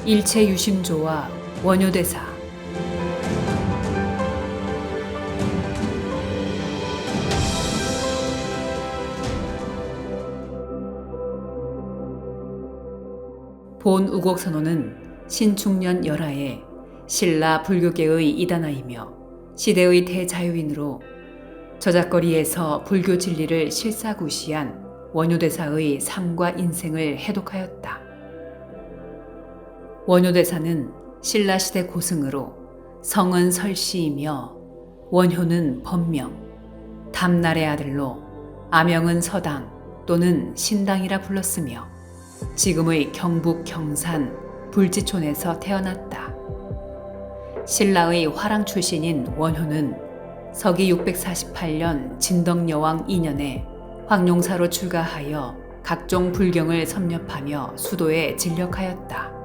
일체유심조와 원효대사. 본 우곡선호는 신축년 열하에 신라 불교계의 이단아이며 시대의 대자유인으로 저작거리에서 불교 진리를 실사구시한 원효대사의 삶과 인생을 해독하였다. 원효대사는 신라시대 고승으로 성은 설씨이며 원효는 법명, 담날의 아들로 아명은 서당 또는 신당이라 불렀으며 지금의 경북 경산 불지촌에서 태어났다. 신라의 화랑 출신인 원효는 서기 648년 진덕여왕 2년에 황룡사로 출가하여 각종 불경을 섭렵하며 수도에 진력하였다.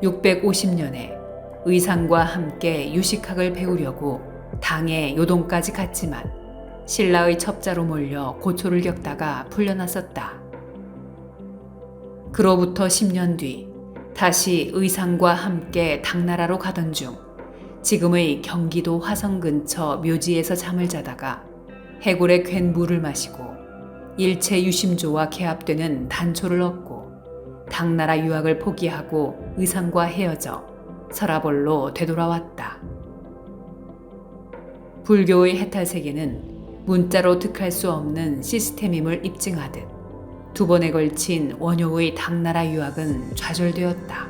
650년에 의상과 함께 유식학을 배우려고 당에 요동까지 갔지만 신라의 첩자로 몰려 고초를 겪다가 풀려났었다. 그로부터 10년 뒤 다시 의상과 함께 당나라로 가던 중 지금의 경기도 화성 근처 묘지에서 잠을 자다가 해골에 괸 물을 마시고 일체유심조와 개합되는 단초를 얻고 당나라 유학을 포기하고 의상과 헤어져 서라벌로 되돌아왔다. 불교의 해탈세계는 문자로 득할 수 없는 시스템임을 입증하듯 두 번에 걸친 원효의 당나라 유학은 좌절되었다.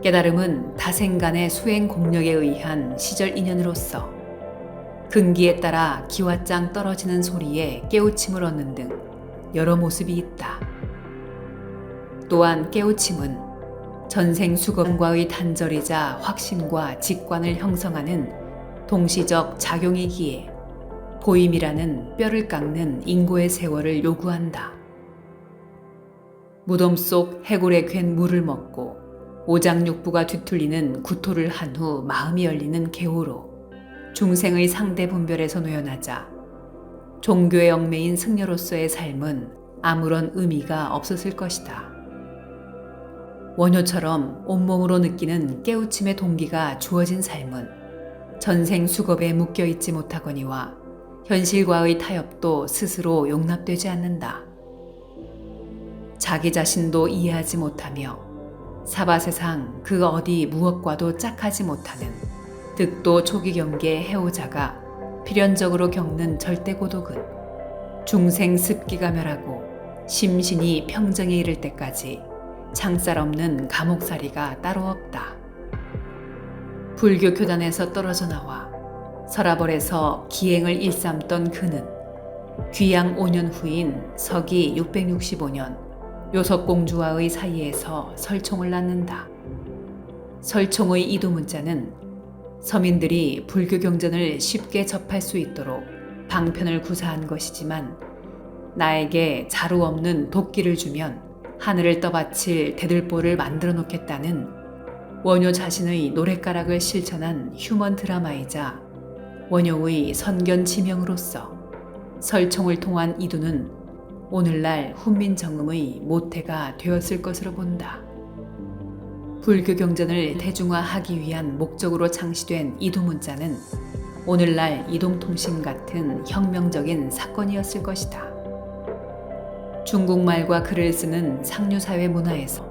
깨달음은 다생간의 수행 공력에 의한 시절 인연으로서 근기에 따라 기와장 떨어지는 소리에 깨우침을 얻는 등 여러 모습이 있다. 또한 깨우침은 전생 수건과의 단절이자 확신과 직관을 형성하는 동시적 작용이기에 보임이라는 뼈를 깎는 인고의 세월을 요구한다. 무덤 속 해골에 괸 물을 먹고 오장육부가 뒤틀리는 구토를 한 후 마음이 열리는 개호로 중생의 상대 분별에서 놓여나자 종교의 얽매인 승려로서의 삶은 아무런 의미가 없었을 것이다. 원효처럼 온몸으로 느끼는 깨우침의 동기가 주어진 삶은 전생 수겁에 묶여있지 못하거니와 현실과의 타협도 스스로 용납되지 않는다. 자기 자신도 이해하지 못하며 사바세상 그 어디 무엇과도 짝하지 못하는 득도 초기 경계의 해오자가 필연적으로 겪는 절대 고독은 중생 습기가 멸하고 심신이 평정에 이를 때까지 창살 없는 감옥살이가 따로 없다. 불교 교단에서 떨어져 나와 서라벌에서 기행을 일삼던 그는 귀양 5년 후인 서기 665년 요석공주와의 사이에서 설총을 낳는다. 설총의 이두문자는 서민들이 불교 경전을 쉽게 접할 수 있도록 방편을 구사한 것이지만 나에게 자루 없는 도끼를 주면 하늘을 떠받칠 대들보를 만들어 놓겠다는 원효 자신의 노랫가락을 실천한 휴먼 드라마이자 원효의 선견 지명으로서 설총을 통한 이두는 오늘날 훈민정음의 모태가 되었을 것으로 본다. 불교 경전을 대중화하기 위한 목적으로 창시된 이두문자는 오늘날 이동통신 같은 혁명적인 사건이었을 것이다. 중국말과 글을 쓰는 상류사회 문화에서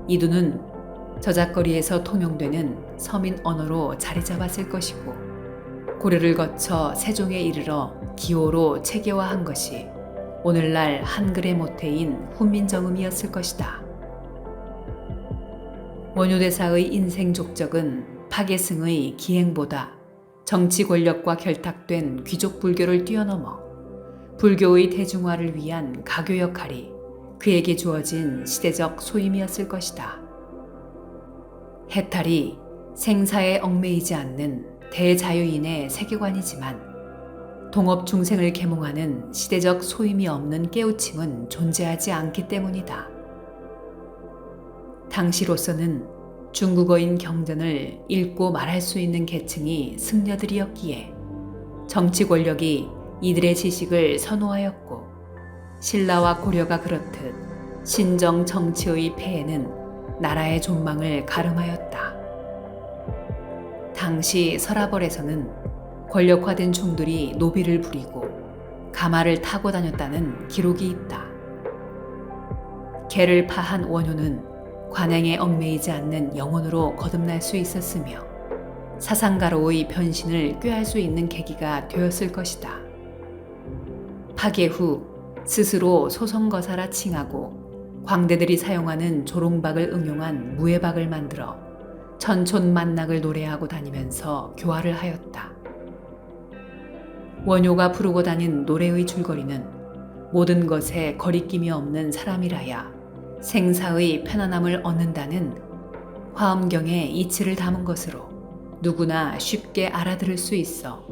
이두는 저작거리에서 통용되는 서민 언어로 자리 잡았을 것이고 고려를 거쳐 세종에 이르러 기호로 체계화한 것이 오늘날 한글의 모태인 훈민정음이었을 것이다. 원효대사의 인생 족적은 박예승의 기행보다 정치 권력과 결탁된 귀족 불교를 뛰어넘어 불교의 대중화를 위한 가교 역할이 그에게 주어진 시대적 소임이었을 것이다. 해탈이 생사에 얽매이지 않는 대자유인의 세계관이지만 동업 중생을 계몽하는 시대적 소임이 없는 깨우침은 존재하지 않기 때문이다. 당시로서는 중국어인 경전을 읽고 말할 수 있는 계층이 승려들이었기에 정치 권력이 이들의 지식을 선호하였고 신라와 고려가 그렇듯 신정 정치의 폐해는 나라의 존망을 가름하였다. 당시 서라벌에서는 권력화된 종들이 노비를 부리고 가마를 타고 다녔다는 기록이 있다. 개를 파한 원효는 관행에 얽매이지 않는 영혼으로 거듭날 수 있었으며 사상가로의 변신을 꾀할 수 있는 계기가 되었을 것이다. 파괴 후 스스로 소성거사라 칭하고 광대들이 사용하는 조롱박을 응용한 무예박을 만들어 천촌만낙을 노래하고 다니면서 교화를 하였다. 원효가 부르고 다닌 노래의 줄거리는 모든 것에 거리낌이 없는 사람이라야 생사의 편안함을 얻는다는 화엄경의 이치를 담은 것으로 누구나 쉽게 알아들을 수 있어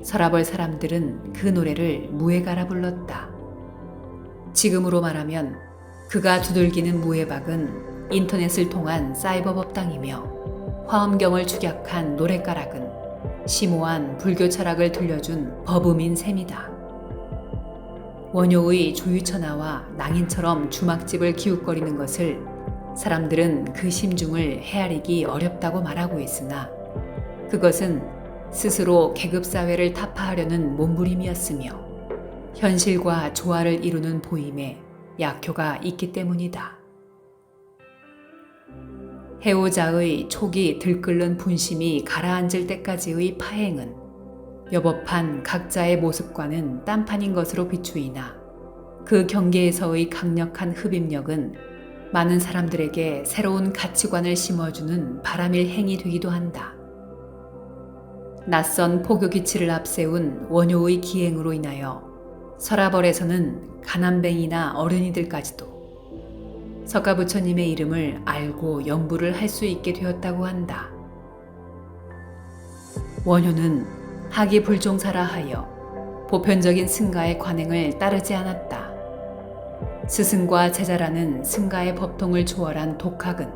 서라벌 사람들은 그 노래를 무예가라 불렀다. 지금으로 말하면 그가 두들기는 무예박은 인터넷을 통한 사이버 법당이며 화엄경을 축약한 노랫가락은 심오한 불교 철학을 들려준 법음인 셈이다. 원효의 조유천하와 낭인처럼 주막집을 기웃거리는 것을 사람들은 그 심중을 헤아리기 어렵다고 말하고 있으나 그것은 스스로 계급사회를 타파하려는 몸부림이었으며 현실과 조화를 이루는 보임에 약효가 있기 때문이다. 해오자의 초기 들끓는 분심이 가라앉을 때까지의 파행은 여법한 각자의 모습과는 딴판인 것으로 비추이나 그 경계에서의 강력한 흡입력은 많은 사람들에게 새로운 가치관을 심어주는 바람일 행이 되기도 한다. 낯선 포교기치를 앞세운 원효의 기행으로 인하여 서라벌에서는 가난뱅이나 어른이들까지도 석가부처님의 이름을 알고 연부를 할 수 있게 되었다고 한다. 원효는 학이 불종사라 하여 보편적인 승가의 관행을 따르지 않았다. 스승과 제자라는 승가의 법통을 초월한 독학은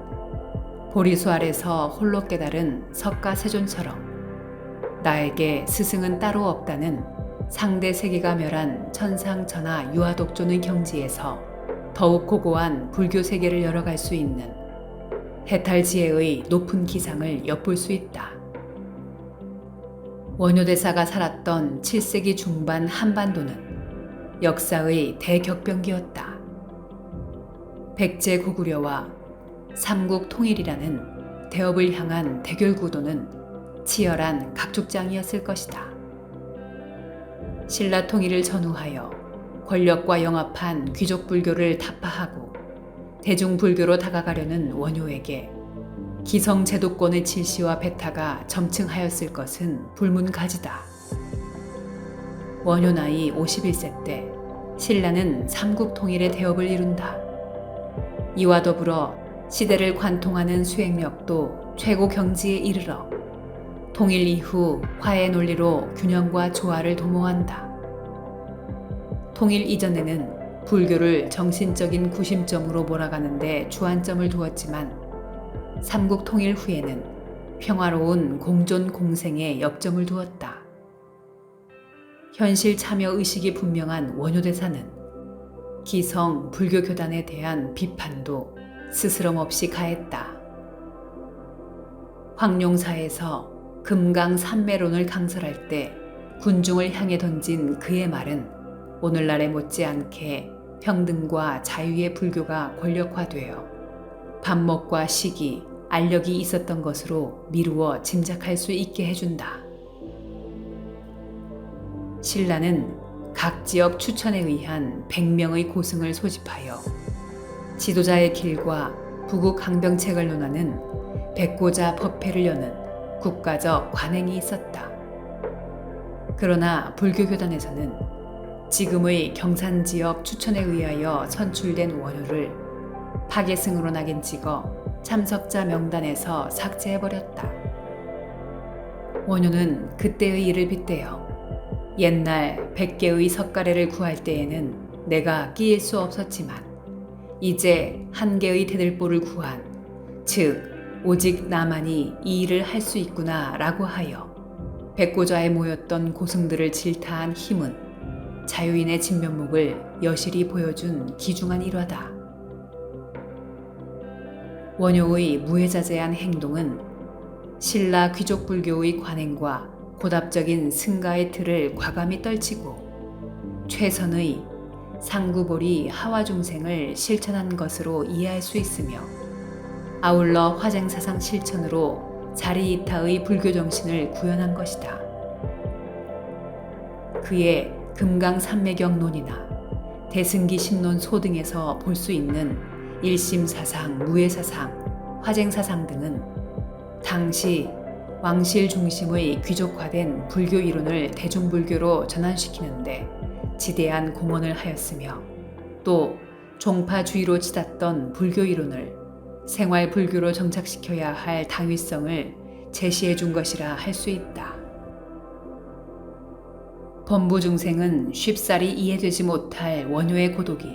보리수 아래서 홀로 깨달은 석가세존처럼 나에게 스승은 따로 없다는 상대 세계가 멸한 천상천하 유아독존의 경지에서 더욱 고고한 불교 세계를 열어갈 수 있는 해탈지혜의 높은 기상을 엿볼 수 있다. 원효대사가 살았던 7세기 중반 한반도는 역사의 대격변기였다. 백제 고구려와 삼국 통일이라는 대업을 향한 대결 구도는 치열한 각축장이었을 것이다. 신라 통일을 전후하여 권력과 영합한 귀족 불교를 타파하고 대중 불교로 다가가려는 원효에게 기성 제도권의 질시와 배타가 점층하였을 것은 불문가지다. 원효 나이 51세 때 신라는 삼국 통일의 대업을 이룬다. 이와 더불어 시대를 관통하는 수행력도 최고 경지에 이르러 통일 이후 화해 논리로 균형과 조화를 도모한다. 통일 이전에는 불교를 정신적인 구심점으로 몰아가는데 주안점을 두었지만 삼국 통일 후에는 평화로운 공존 공생에 역점을 두었다. 현실 참여 의식이 분명한 원효대사는 기성 불교 교단에 대한 비판도 스스럼 없이 가했다. 황룡사에서 금강산매론을 강설할 때 군중을 향해 던진 그의 말은 오늘날에 못지않게 평등과 자유의 불교가 권력화되어 반목과 시기, 알력이 있었던 것으로 미루어 짐작할 수 있게 해준다. 신라는 각 지역 추천에 의한 100명의 고승을 소집하여 지도자의 길과 부국 항병책을 논하는 백고자 법회를 여는 국가적 관행이 있었다. 그러나 불교교단에서는 지금의 경산지역 추천에 의하여 선출된 원효를 파괴승으로 낙인 찍어 참석자 명단에서 삭제해버렸다. 원효는 그때의 일을 빗대어 옛날 100개의 석가래를 구할 때에는 내가 끼일 수 없었지만 이제 1개의 대들보를 구한, 즉 오직 나만이 이 일을 할 수 있구나 라고 하여 백고자에 모였던 고승들을 질타한 힘은 자유인의 진면목을 여실히 보여준 기중한 일화다. 원효의 무해자제한 행동은 신라 귀족 불교의 관행과 고답적인 승가의 틀을 과감히 떨치고 최선의 상구보리 하와 중생을 실천한 것으로 이해할 수 있으며, 아울러 화쟁사상 실천으로 자리이타의 불교 정신을 구현한 것이다. 그의 금강산매경론이나 대승기 신론소 등에서 볼 수 있는 일심사상, 무해사상, 화쟁사상 등은 당시 왕실 중심의 귀족화된 불교 이론을 대중불교로 전환시키는데 지대한 공헌을 하였으며, 또 종파주의로 치닫던 불교 이론을 생활 불교로 정착시켜야 할 당위성을 제시해 준 것이라 할 수 있다. 범부 중생은 쉽사리 이해되지 못할 원효의 고독이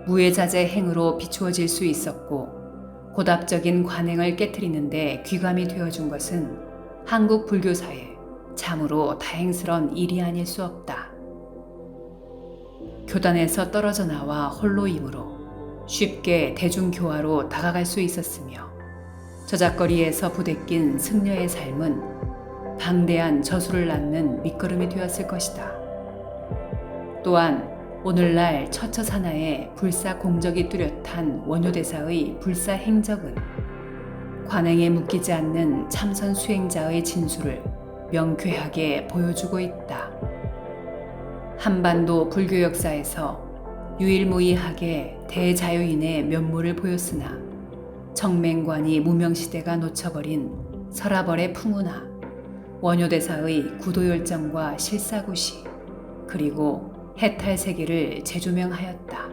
무해자제 행으로 비추어질 수 있었고, 고답적인 관행을 깨트리는데 귀감이 되어준 것은 한국 불교사에 참으로 다행스런 일이 아닐 수 없다. 교단에서 떨어져 나와 홀로이므로 쉽게 대중교화로 다가갈 수 있었으며, 저작거리에서 부대낀 승려의 삶은 방대한 저수를 낳는 밑거름이 되었을 것이다. 또한 오늘날 처처사나의 불사 공적이 뚜렷한 원효대사의 불사 행적은 관행에 묶이지 않는 참선 수행자의 진수를 명쾌하게 보여주고 있다. 한반도 불교 역사에서 유일무이하게 대자유인의 면모를 보였으나 정맹관이 무명시대가 놓쳐버린 서라벌의 풍우나 원효대사의 구도열정과 실사구시, 그리고 해탈세계를 재조명하였다.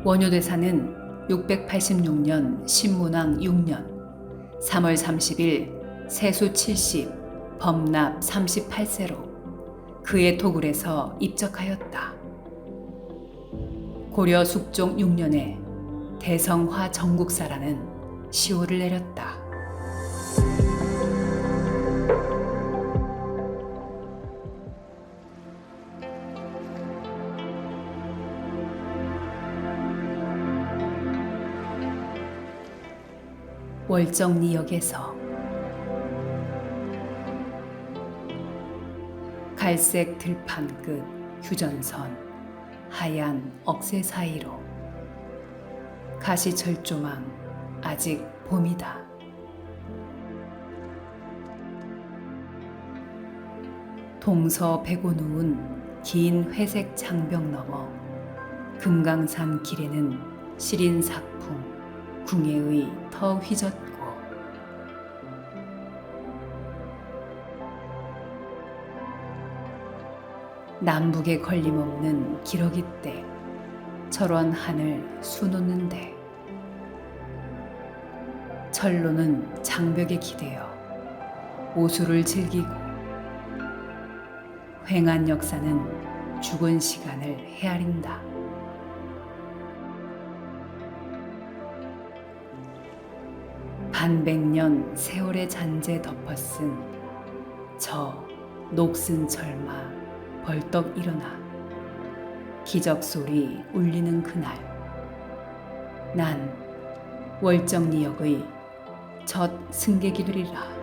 원효대사는 686년 신문왕 6년 3월 30일 세수 70, 범납 38세로 그의 토굴에서 입적하였다. 고려 숙종 6년에 대성화 정국사라는 시호를 내렸다. 월정리역에서 갈색 들판 끝 휴전선 하얀 억새 사이로 가시철조망 아직 봄이다. 동서 베고 누운 긴 회색 장벽 너머 금강산 길에는 시린 삭풍 궁예의 터 휘젓고 남북에 걸림없는 기러기 때 철원 하늘 수놓는데 철로는 장벽에 기대어 오수를 즐기고 횡한 역사는 죽은 시간을 헤아린다. 반백년 세월의 잔재 덮어쓴 저 녹슨 철마 벌떡 일어나 기적소리 울리는 그날, 난 월정리역의 첫 승객이 되리라.